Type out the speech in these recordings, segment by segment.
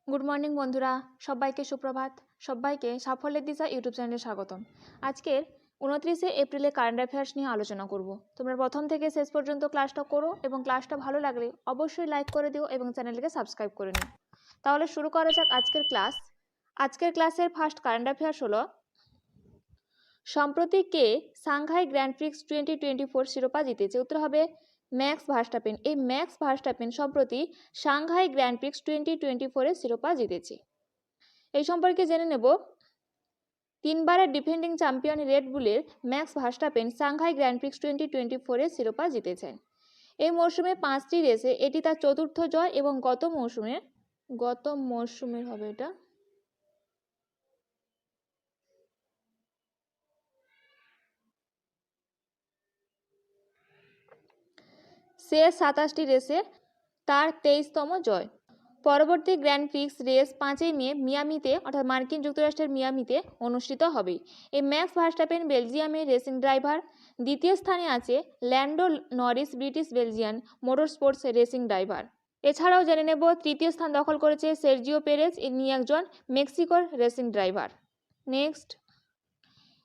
Good morning বন্ধুরা, সবাইকে সুপ্রভাত। সবাইকে সাফল্যের দিশা ইউটিউব চ্যানেলে স্বাগতম। আজকের 29শে এপ্রিলে কারেন্ট অ্যাফেয়ার্স নিয়ে আলোচনা করব। তোমরা প্রথম থেকে শেষ পর্যন্ত ক্লাসটা করো এবং ক্লাসটা ভালো লাগলে অবশ্যই লাইক করে দিও এবং চ্যানেলকে সাবস্ক্রাইব করে নিও। তাহলে শুরু করা যাক আজকের ক্লাস। আজকের ক্লাসের ফার্স্ট কারেন্ট অ্যাফেয়ার্স হলো, সম্প্রতি কে সাংহাই গ্র্যান্ড প্রিক্স 2024 শিরোপা জিতেছে? উত্তর হবে ম্যাক্স ভার্স্টাপেন। এই ম্যাক্স ভার্স্টাপেন সম্প্রতি সাংহাই গ্র্যান্ড প্রিক্স 2024 শিরোপা জিতেছে। এই সম্পর্কে জেনে নেব, তিনবারের ডিফেন্ডিং চ্যাম্পিয়ন রেড বুলের Max Verstappen Shanghai Grand Prix 2024 শিরোপা জিতেছেন। এই মরশুমে 5টি রেসে এটি তার চতুর্থ জয় এবং গত মরশুমের হবে এটা শেষ 27টি রেসে তার 23তম জয়। পরবর্তী গ্র্যান্ড প্রিক্স রেস 5ই মে মিয়ামিতে অর্থাৎ মার্কিন যুক্তরাষ্ট্রের মিয়ামিতে অনুষ্ঠিত হবে। এই ম্যাক্স ভার্স্টাপেন বেলজিয়ামের রেসিং ড্রাইভার। দ্বিতীয় স্থানে আছে ল্যান্ডো Norris British Belgian motor sports racing driver. এছাড়াও জেনে নেব, তৃতীয় স্থান দখল করেছে সের্জিও পেরেজ, ইনি একজন মেক্সিকোর রেসিং ড্রাইভার। নেক্সট,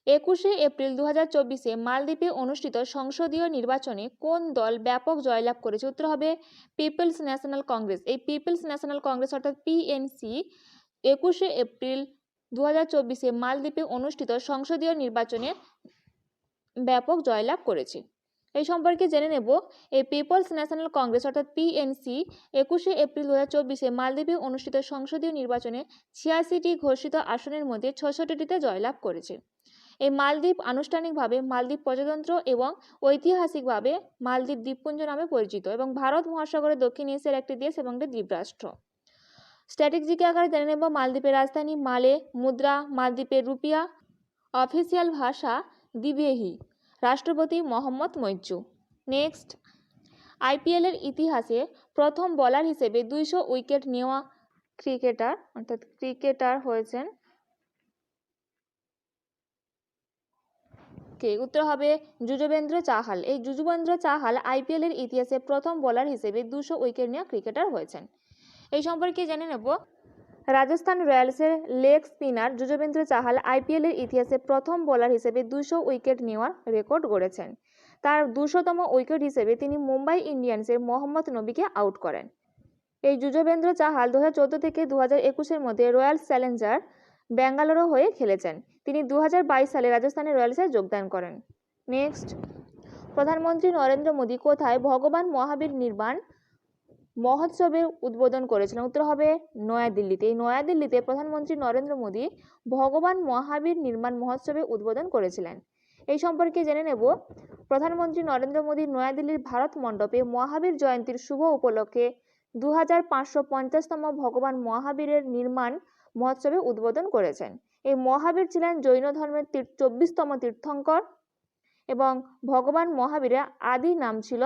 21শে এপ্রিল 2024-এ মালদ্বীপে অনুষ্ঠিত সংসদীয় নির্বাচনে কোন দল ব্যাপক জয়লাভ করেছে? উত্তর হবে পিপলস ন্যাশনাল কংগ্রেস। এই পিপলস ন্যাশনাল কংগ্রেস অর্থাৎ পিএনসি 21শে এপ্রিল 2024-এ মালদ্বীপে অনুষ্ঠিত সংসদীয় নির্বাচনে ব্যাপক জয়লাভ করেছে। এই সম্পর্কে জেনে নেব, এই পিপলস ন্যাশনাল কংগ্রেস অর্থাৎ পিএনসি 21শে এপ্রিল 2024-এ মালদ্বীপে অনুষ্ঠিত সংসদীয় নির্বাচনে 86টি ঘোষিত আসনের মধ্যে 66টিতে জয়লাভ করেছে। এই মালদ্বীপ আনুষ্ঠানিকভাবে মালদ্বীপ প্রজাতন্ত্র এবং ঐতিহাসিকভাবে মালদ্বীপ দ্বীপপুঞ্জ নামে পরিচিত এবং ভারত মহাসাগরের দক্ষিণ এশিয়ার একটি দেশ এবং একটি দ্বীপরাষ্ট্র। স্ট্র্যাটেজিক আকারে জেনে নেব, মালদ্বীপের রাজধানী মালে, মুদ্রা মালদ্বীপের রুপিয়া, অফিসিয়াল ভাষা দিবেহি, রাষ্ট্রপতি মোহাম্মদ মইজু। নেক্সট, আইপিএল এর ইতিহাসে প্রথম বোলার হিসেবে 200 উইকেট নেওয়া ক্রিকেটার হয়েছেন কে? উত্তর হবে যুজবেন্দ্র চাহাল। এই যুজবেন্দ্র চাহাল আইপিএল এর ইতিহাসে প্রথম বোলার হিসেবে 200 উইকেট নেওয়া ক্রিকেটার হয়েছেন। এই সম্পর্কে জেনে নেব, রাজস্থান রয়্যালসের leg spinner Yuzvendra Chahal IPL এর ইতিহাসে প্রথম বোলার হিসেবে 200 উইকেট নেওয়ার রেকর্ড গড়েছেন। তার 200তম উইকেট হিসেবে তিনি মুম্বাই ইন্ডিয়ান্সের মোহাম্মদ নবীকে আউট করেন। এই যুজবেন্দ্র চাহাল 2014 থেকে 2021-এর মধ্যে রয়্যাল চ্যালেঞ্জার ব্যাঙ্গালোর হয়ে খেলেছেন। তিনি 2022 সালে রাজস্থানের রয়্যালসে যোগদান করেন। নেক্সট, প্রধানমন্ত্রী নরেন্দ্র মোদী কোথায় ভগবান মহাবীর নির্বাণ মহোৎসবের উদ্বোধন করেছিলেন? উত্তর হবে নয়াদিল্লিতে। এই নয়াদিল্লিতে প্রধানমন্ত্রী নরেন্দ্র মোদী ভগবান মহাবীর নির্মাণ মহোৎসবের উদ্বোধন করেছিলেন। এই সম্পর্কে জেনে নেব, প্রধানমন্ত্রী নরেন্দ্র মোদী নয়াদিল্লির ভারত মণ্ডপে মহাবীর জয়ন্তীর শুভ উপলক্ষে 2550তম ভগবান মহাবীরের নির্মাণ মহোৎসবে উদ্বোধন করেছেন। এই মহাবীর ছিলেন জৈন ধর্মের 24তম তীর্থঙ্কর এবং ভগবান মহাবীরের আদি নাম ছিল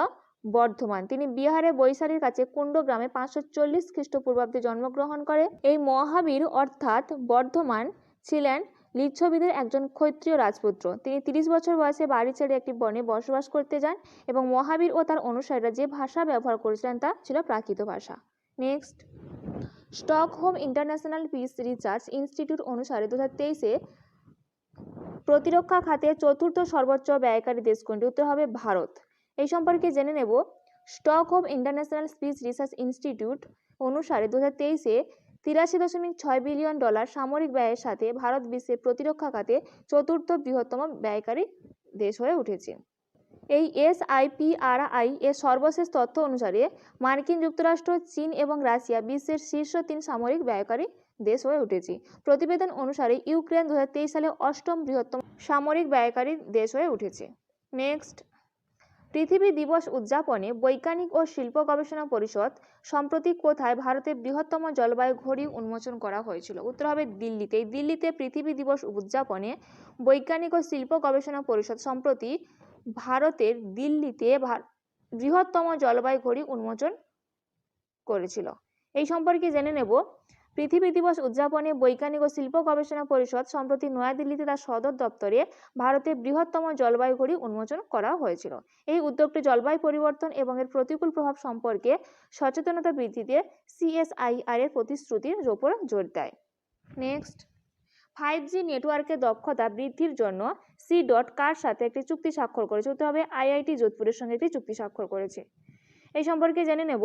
বর্ধমান। তিনি বিহারে বৈশালীর কাছে কুণ্ড গ্রামে 540 খ্রিস্টপূর্বাব্দে জন্মগ্রহণ করে। এই মহাবীর অর্থাৎ বর্ধমান ছিলেন লিচ্ছবীদের একজন ক্ষত্রিয় রাজপুত্র। তিনি 30 বছর বয়সে বাড়ি ছেড়ে একটি বনে বসবাস করতে যান এবং মহাবীর ও তার অনুসারীরা যে ভাষা ব্যবহার করেছিলেন তা ছিল প্রাকৃত ভাষা। Next, Stockholm international piece research institute অনুসারে 2023-এ প্রতিরক্ষা খাতে চতুর্থ সর্বোচ্চ ব্যয়কারী দেশ কোনটি? উত্তর হবে ভারত। এই সম্পর্কে জেনে নেব, Stockholm international piece research institute অনুসারে 2023-এ $83.6 বিলিয়ন সামরিক ব্যয়ের সাথে ভারত বিশ্বের প্রতিরক্ষা খাতে চতুর্থ বৃহত্তম ব্যয়কারী দেশ হয়ে উঠেছে। এই SIPRI এর সর্বশেষ তথ্য অনুসারে মার্কিন যুক্তরাষ্ট্র, চীন এবং রাশিয়া বিশ্বের শীর্ষ 3 সামরিক ব্যয়কারী দেশ হয়ে উঠেছে। প্রতিবেদন অনুসারে ইউক্রেন 2023 সালে 8ম বৃহত্তম সামরিক ব্যয়কারী দেশ হয়ে উঠেছে। নেক্সট, পৃথিবী দিবস উদযাপনে বৈজ্ঞানিক ও শিল্প গবেষণা পরিষদ সম্প্রতি কোথায় ভারতের বৃহত্তম জলবায়ু ঘড়ি উন্মোচন করা হয়েছিল? উত্তর হবে দিল্লিতে। এই দিল্লিতে পৃথিবী দিবস উদযাপনে বৈজ্ঞানিক ও শিল্প গবেষণা পরিষদ সম্প্রতি ভারতের দিল্লিতে বৃহত্তম জলবায়ু ঘড়ি উন্মোচন করেছিল। এই সম্পর্কে জেনে নেব, পৃথিবী দিবস উদযাপনে বৈজ্ঞানিক ও শিল্প গবেষণা পরিষদ সম্প্রতি নয়াদিল্লিতে তার সদর দপ্তরে ভারতের বৃহত্তম জলবায়ু ঘড়ি উন্মোচন করা হয়েছিল। এই উদ্যোগটি জলবায়ু পরিবর্তন এবং এর প্রতিকূল প্রভাব সম্পর্কে সচেতনতা বৃদ্ধিতে CSIR এর প্রতিশ্রুতির উপর জোর দেয়। নেক্সট, 5G নেটওয়ার্কের দক্ষতা বৃদ্ধির জন্য C.DOT কার সাথে একটি চুক্তি স্বাক্ষর করেছে? উত্তর হবে IIT যোধপুরের সঙ্গে একটি চুক্তি স্বাক্ষর করেছে। এই সম্পর্কে জেনে নেব।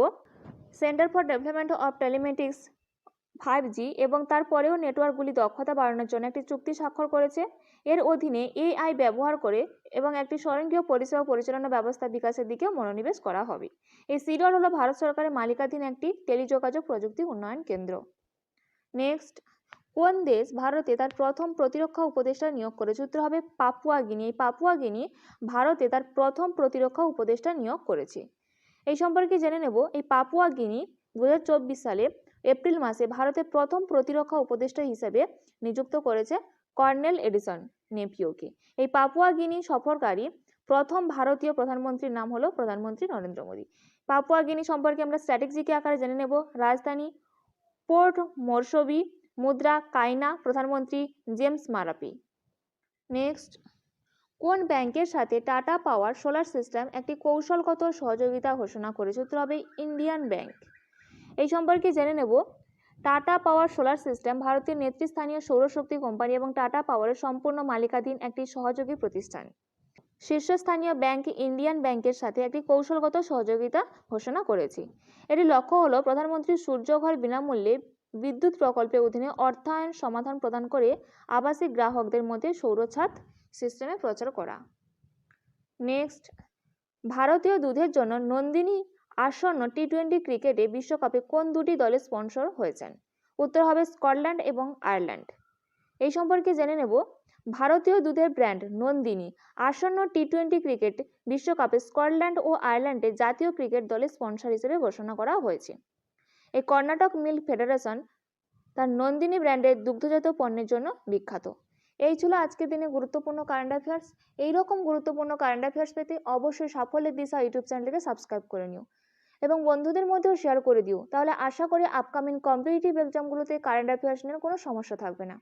Centre for development of telematics 5G এবং তারপরেও নেটওয়ার্কগুলি দক্ষতা বাড়ানোর জন্য একটি চুক্তি স্বাক্ষর করেছে। এর অধীনে AI ব্যবহার করে এবং একটি স্বয়ংক্রিয় পরিষেবা পরিচালনা ব্যবস্থা বিকাশের দিকেও মনোনিবেশ করা হবে। এই C.DOT হলো ভারত সরকারের মালিকাধীন একটি টেলিযোগাযোগ প্রযুক্তি উন্নয়ন কেন্দ্র। নেক্সট, কোন দেশ ভারতে তার প্রথম প্রতিরক্ষা উপদেষ্টা নিয়োগ করেছে? উত্তর হবে পাপুয়া গিনি। এই পাপুয়া গিনি ভারতে তার প্রথম প্রতিরক্ষা উপদেষ্টা নিয়োগ করেছে। এই সম্পর্কে জেনে নেব। এই পাপুয়া গিনি 2024 সালে এপ্রিল মাসে ভারতের প্রথম প্রতিরক্ষা উপদেষ্টা হিসেবে নিযুক্ত করেছে কর্নেল এডিসন নেপিওকে। এই পাপুয়া গিনি সফরকারী প্রথম ভারতীয় প্রধানমন্ত্রীর নাম হলো প্রধানমন্ত্রী নরেন্দ্র মোদী। পাপুয়া গিনি সম্পর্কে আমরা স্ট্র্যাটেজিক আকারে জেনে নেব। রাজধানী পোর্ট মোরসবি, মুদ্রা কাইনা, প্রধানমন্ত্রী জেমস মারাপি। নেক্সট, কোন ব্যাংকের সাথে টাটা পাওয়ার সোলার সিস্টেম একটি কৌশলগত সহযোগিতা ঘোষণা করেছে? উত্তর হবে ইন্ডিয়ান ব্যাংক। এই সম্পর্কে জেনে নেব। টাটা পাওয়ার সোলার সিস্টেম ভারতের নেতৃস্থানীয় সৌরশক্তি কোম্পানি এবং টাটা পাওয়ারের সম্পূর্ণ মালিকাধীন একটি সহযোগী প্রতিষ্ঠান। শীর্ষস্থানীয় ব্যাংক ইন্ডিয়ান ব্যাংকের সাথে একটি কৌশলগত সহযোগিতা ঘোষণা করেছে। এটির লক্ষ্য হল প্রধানমন্ত্রী সূর্যঘর বিনামূল্যে বিদ্যুৎ প্রকল্পের অধীনে অর্থায়ন সমাধান প্রদান করে আবাসিক গ্রাহকদের মধ্যে সৌরছাদ সিস্টেমে প্রচার করা। নেক্সট, ভারতীয় দুধের জন্য নন্দিনী আসন্ন T20 ক্রিকেটে বিশ্বকাপে কোন দুটি দলের স্পন্সর হয়েছেন? উত্তর হবে স্কটল্যান্ড এবং আয়ারল্যান্ড। এই সম্পর্কে জেনে নেব। ভারতীয় দুধের ব্র্যান্ড নন্দিনী আসন্ন T20 ক্রিকেট বিশ্বকাপে স্কটল্যান্ড ও আয়ারল্যান্ডের জাতীয় ক্রিকেট দলের স্পন্সর হিসেবে ঘোষণা করা হয়েছে। এই কর্ণাটক মিল্ক ফেডারেশন তার নন্দিনী ব্র্যান্ডের দুগ্ধজাত পণ্যের জন্য বিখ্যাত। এই ছিল আজকের দিনে গুরুত্বপূর্ণ কারেন্ট অ্যাফেয়ার্স। এইরকম গুরুত্বপূর্ণ কারেন্ট অ্যাফেয়ার্স পেতে অবশ্যই সাফল্যের দিশা ইউটিউব চ্যানেলটিকে সাবস্ক্রাইব করে নিও এবং বন্ধুদের মধ্যেও শেয়ার করে দিও। তাহলে আশা করি আপকামিং কম্পিটিটিভ এক্সামগুলোতে কারেন্ট অ্যাফেয়ার্স নিয়ে কোনো সমস্যা থাকবে না।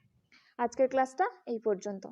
আজকের ক্লাসটা এই পর্যন্ত।